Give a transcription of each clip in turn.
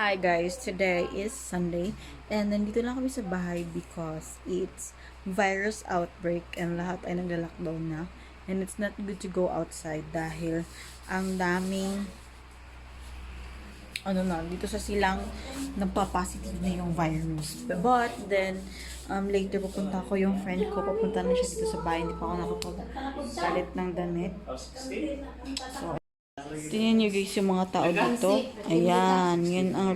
Hi guys, today is Sunday and nandito lang kami sa bahay because it's virus outbreak and lahat ay nagla-lockdown na and it's not good to go outside dahil ang daming dito sa silang nagpa-positive na yung virus. But then later pupunta ko yung friend ko, pupunta na siya dito sa bahay, hindi pa ako nakapag-salit ng damit. So tingnan nyo guys yung mga tao dito. Ayan, yun ang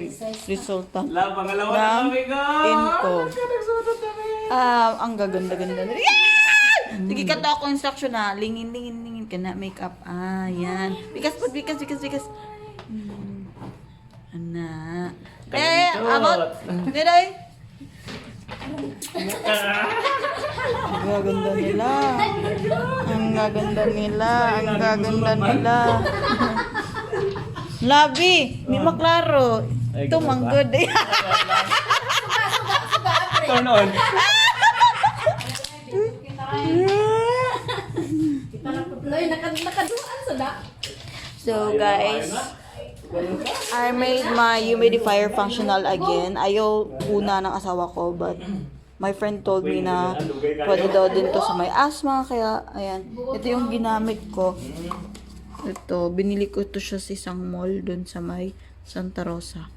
resulta ng info. Ang gaganda-ganda na. Sige ka to ako instruction na. Lingin ka na, makeup. Ayan. Bikas. Ana. Abot. Diray. Ang gaganda nila. Labi, di maklaro. Ito manggod. Turn on. So guys, I made my humidifier functional again. Ayaw una ng asawa ko, but my friend told me na pwede daw din to sa may asthma. Kaya, ayan. Ito yung ginamit ko. Ito, binili ko to siya sa isang mall dun sa may Santa Rosa.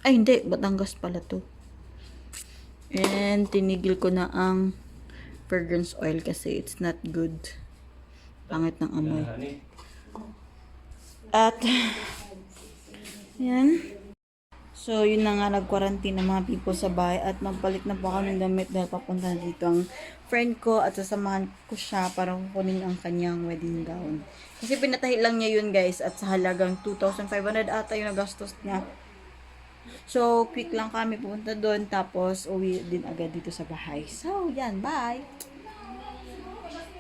Ay, hindi. Batangas pala to. And, tinigil ko na ang fragrance oil kasi it's not good. Pangit ng amoy. At, yan. So, yun na nga, nag-quarantine ng mga people sa bahay at magpalit na po kami damit dahil papunta dito ang friend ko at sasamahan ko siya para kukunin ang kanyang wedding gown. Kasi pinatahi lang niya yun guys at sa halagang 2,500 ata yung nagastos niya. So, quick lang kami pupunta doon tapos uwi din agad dito sa bahay. So, yan, bye!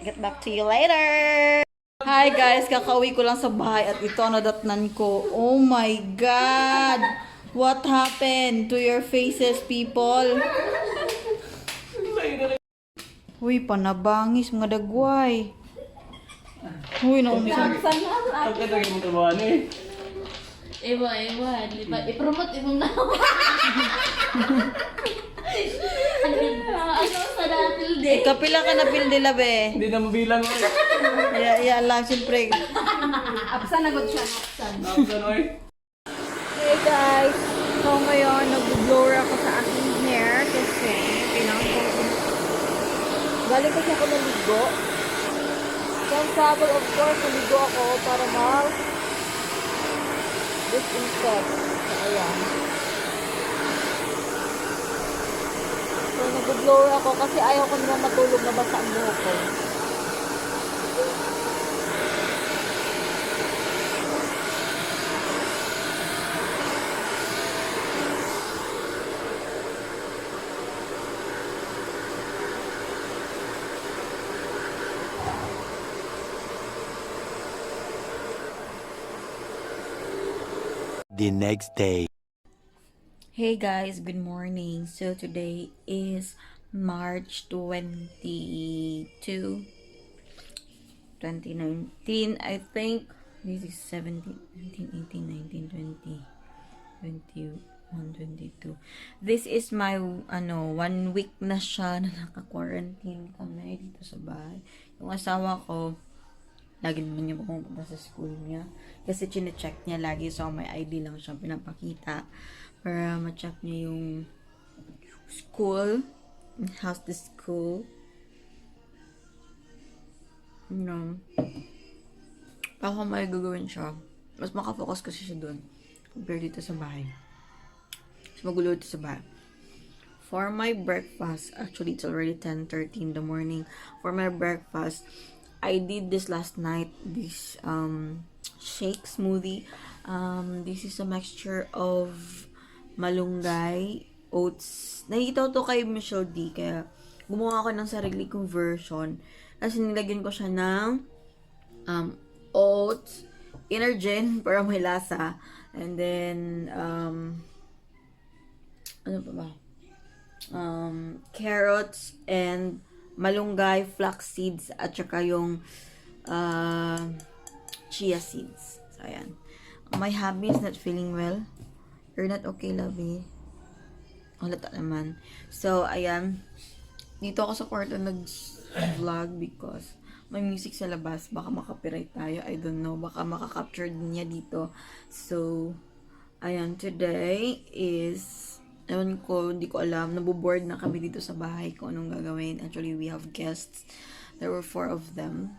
Get back to you later! Hi guys, kakauwi ko lang sa bahay at ito ang nadatnan ko. Oh my God! What happened to your faces, people? Uy, panabangis mga dagway. Uy, naumsan. Pagkatagin mo ito ba ano eh? Ewan. I-promote itong nawa. Ano sa napilde? Kapila ka na pildila, be. Hindi na mabilang mo eh. Yeah, lang, siyempre. Apsan agad siya. Nakapsan oy. Hey guys, so ngayon nag-blower ako sa aking hair kasi kailangan ko galing kasi ako naligo. So ang sabag of course naligo ako para disinfect. So ayan. So nag-blower ako kasi ayaw ko naman matulog na basa ang buhok ko. The next day. Hey guys, good morning. So today is March 22, 2019. I think this is 17, 19, 18, 19, 20, 21, 22. This is my 1 week na siya na naka-quarantine kami dito sa bahay. Yung asawa ko, lagi naman niya pumunta sa school niya. Kasi chine-check niya lagi. So, may ID lang siya pinapakita. Para ma-check niya yung school. How's the school? Ako may gagawin siya. Mas makafocus kasi siya doon. Compare dito sa bahay. Mas magulo dito sa bahay. For my breakfast, actually it's already 10:30 in the morning. For my breakfast, I did this last night, this shake smoothie. This is a mixture of malunggay, oats. Nakita to kay Michelle D. Kaya gumawa ako ng sarili kong version. Kasi nilagyan ko siya ng oats, energen para may lasa. And then, ano pa ba? Carrots and malunggay, flax seeds, at saka yung chia seeds. So, ayan. my hubby is not feeling well. You're not okay, lovey. Halata naman. So, ayan. Dito ako sa kwarto nag-vlog because may music sa labas. Baka makapiright tayo. I don't know. Baka makakapture din niya dito. So, ayan. Today is, ewan ko, hindi ko alam. Naboboard na kami dito sa bahay kung anong gagawin. Actually, we have guests. There were 4 of them.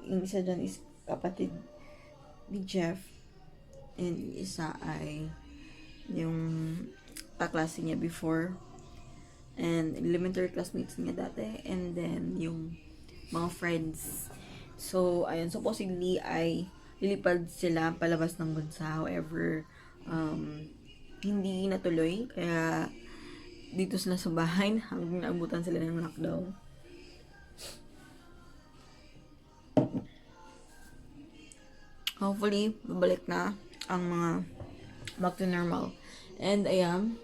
Yung isa dyan is kapatid ni Jeff. And yung isa ay yung kaklase niya before. And elementary classmates niya dati. And then, yung mga friends. So, ayun. Supposedly, ay lilipad sila palabas ng bansa. However, hindi natuloy. Kaya, dito sila sa bahay. Hanggang naabutan sila ng lockdown. Hopefully, babalik na ang mga back to normal. And, ayan.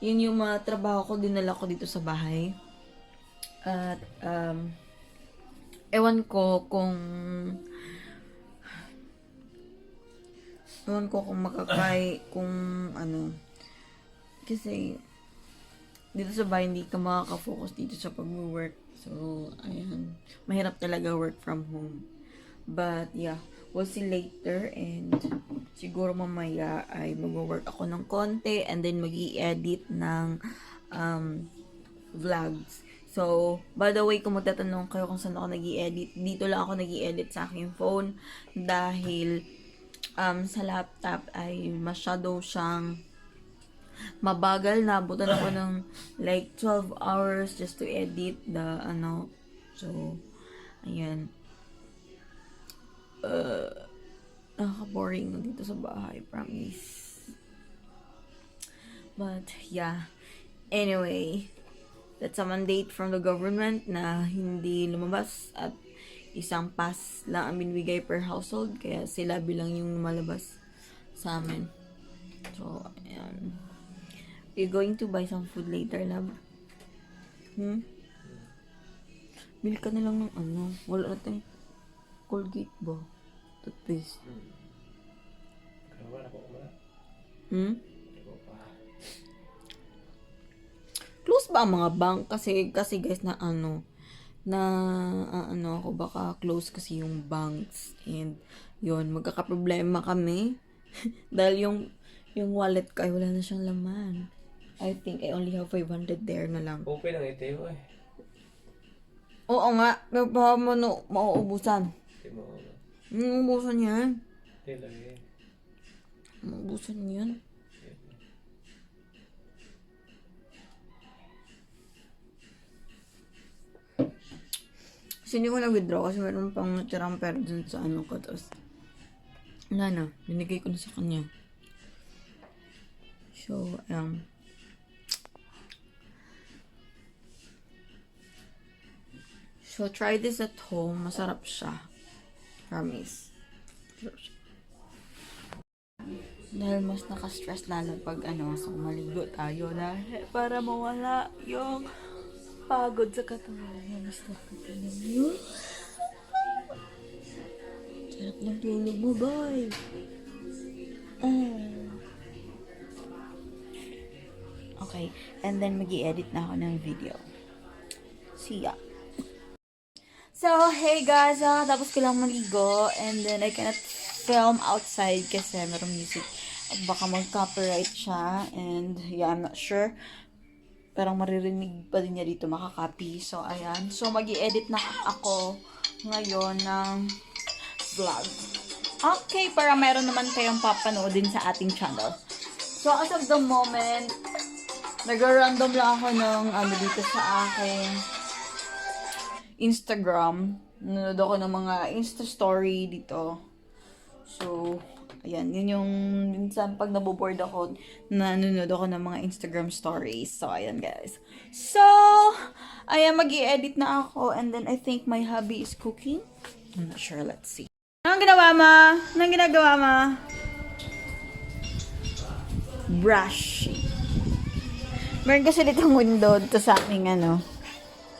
Yun yung mga trabaho ko, dinala ko dito sa bahay. At, ewan ko kung kung ano. Kasi, dito sa bahay, hindi ka makaka-focus dito sa pag-work. So, ayan. Mahirap talaga work from home. But, yeah. We'll see later. And, siguro mamaya ay mag-work ako ng konti. And then, mag-i-edit ng vlogs. So, by the way, kung magtatanong kayo kung saan ako nag-i-edit, dito lang ako nag-i-edit sa aking phone. Dahil, sa laptop ay masyado siyang mabagal. Nabutan ako ng like 12 hours just to edit the So, ayan. Nakaka-boring dito sa bahay, promise. But, yeah. Anyway, that's a mandate from the government na hindi lumabas at isang pass lang ang binibigay per household. Kaya sila bilang yung lumalabas sa amin. So, ayan. You're going to buy some food later, love? Bili ka na lang ng wala natin Colgate ba? Toothpaste. Close ba ang mga bank? Kasi guys na ako baka close kasi yung banks. And yun, magkakaproblema kami. Dahil yung wallet ko ay wala na siyang laman. I think I only have 500 there na lang. Open ang ito eh. Oo nga, pero baka mauubusan. Mauubusan yan. Mauubusan yan. Kasi hindi ko na-withdraw kasi meron pang natirang pera dun sa ko. Tapos, wala na. Binigay ko na sa kanya. So, So, try this at home. Masarap siya. Promise. Dahil mas naka-stress lalo pag so maligo tayo dahil para mawala yung pagod sa katawan. Mas nakakainin yun. Sarap ng tulog mo, boy. Okay. And then, mag-i-edit na ako ng video. See ya. So, hey guys, tapos ko lang maligo and then I cannot film outside kasi meron music at baka mag-copyright siya and yeah, I'm not sure. Parang maririnig pa din niya dito, makaka-copy. So, ayan. So, mag-i-edit na ako ngayon ng vlog. Okay, para meron naman kayong papanoodin sa ating channel. So, as of the moment, nag-random lang ako ng dito sa aking Instagram. Nanonood ako ng mga Insta story dito. So, ayan. Yun yung minsan pag naboboard ako, nanonood ako ng mga Instagram stories. So, ayan guys. So, ayan. Mag-i-edit na ako. And then, I think my hubby is cooking. I'm not sure. Let's see. Anong ginawa ma? Anong ginagawa ma? Brush. Meron kasi ditong window dito sa aming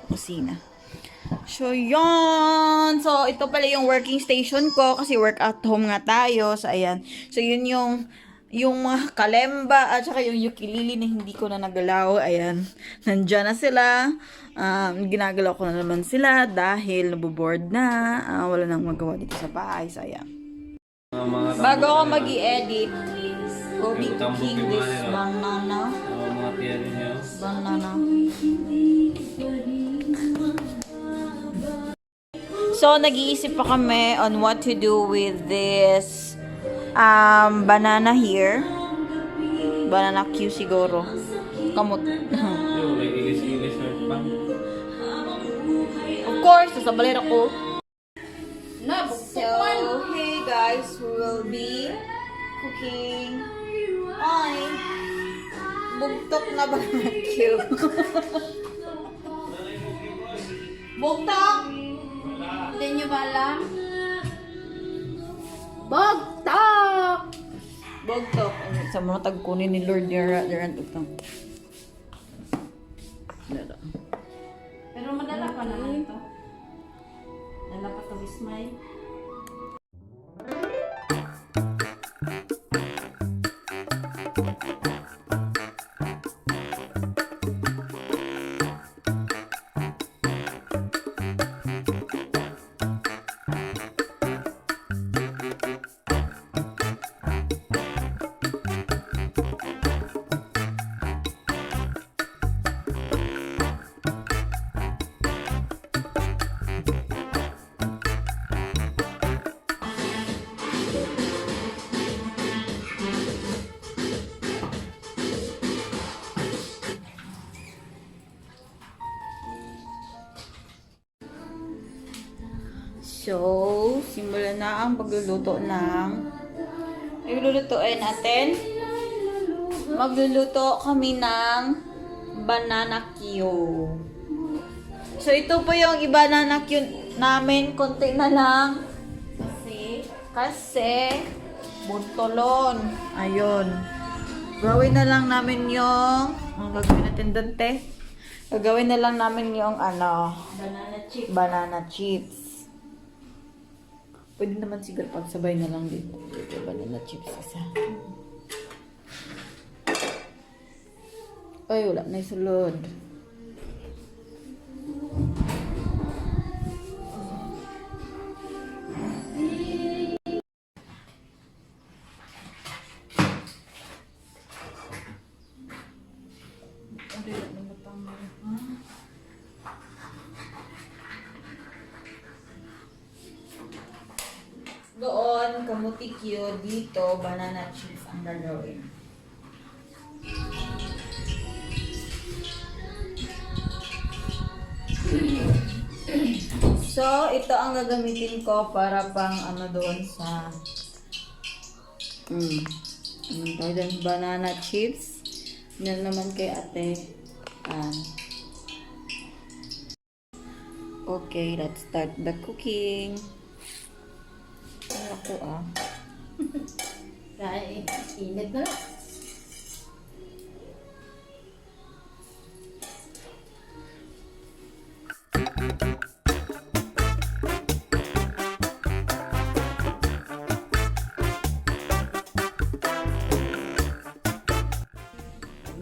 kusina. So, yun. So, ito pala yung working station ko kasi work at home nga tayo. So, ayan. So, yun yung mga kalemba at saka yung ukulele na hindi ko na nagalaw. Ayan. Nandyan na sila. Ginagalaw ko na naman sila dahil naboboard na. Wala nang magawa dito sa bahay. So, ayan. Bago ako mag-i-edit, we'll be cooking this banana. Mga piyano niyo. Banana. So, nag-iisip pa kami on what to do with this banana here. Banana Q siguro. Kamot. Yung may English word pa. Of course, sasabalin ako. Na, So, hey guys, we will be cooking. Ay, bugtok na banana Q. Bugtok! Hindi nyo ba alam? Bogtok! Bugtok. Sa mga tagkunin ni Lord Yaran ito. Pero madala pa naman ito. Dala pa ito, Ismail. So, simulan na ang pagluluto ng ilulutuin natin. Magluluto kami ng banana Q. So, ito po yung i-banana Q namin. Konti na lang. Kasi buntolon. Ayun. Gawin na lang namin yung ang gagawin natin dante. Gagawin na lang namin yung Banana chip. banana chips. Pwede naman siguro pagsabay na lang dito. Dito banana chips isa. Ay, wala na isulod. Doon, kamuti Q, dito, banana chips ang gagawin. So, ito ang gagamitin ko para pang doon sa banana chips. Yan naman kay ate. Okay, let's start the cooking. Ako Kaya init na lang.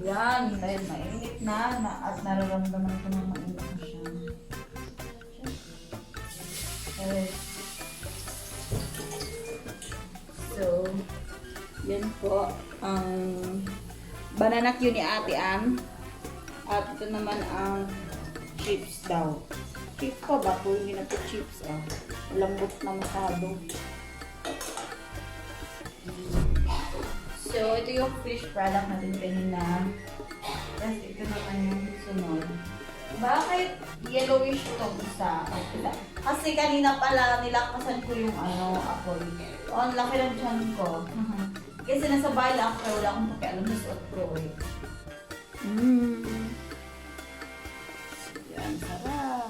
Yan, dahil mainit na at nararamdaman ko na mainit na siya. So, yan po ang banana Q ni Ate Ann. At ito naman ang chips daw. Chips pa ba? Hindi na ito chips lambot na masyado. So, ito yung fish product natin kanina. Tapos ito naman yung sunod. Bakit yellowish itong isa? Kasi kanina pala nilakasan ko yung apoy. So, ang laki ng tiyan ko. Kasi nasa bahay lang ako, wala akong pakialam sa suot ko Yan, sarap.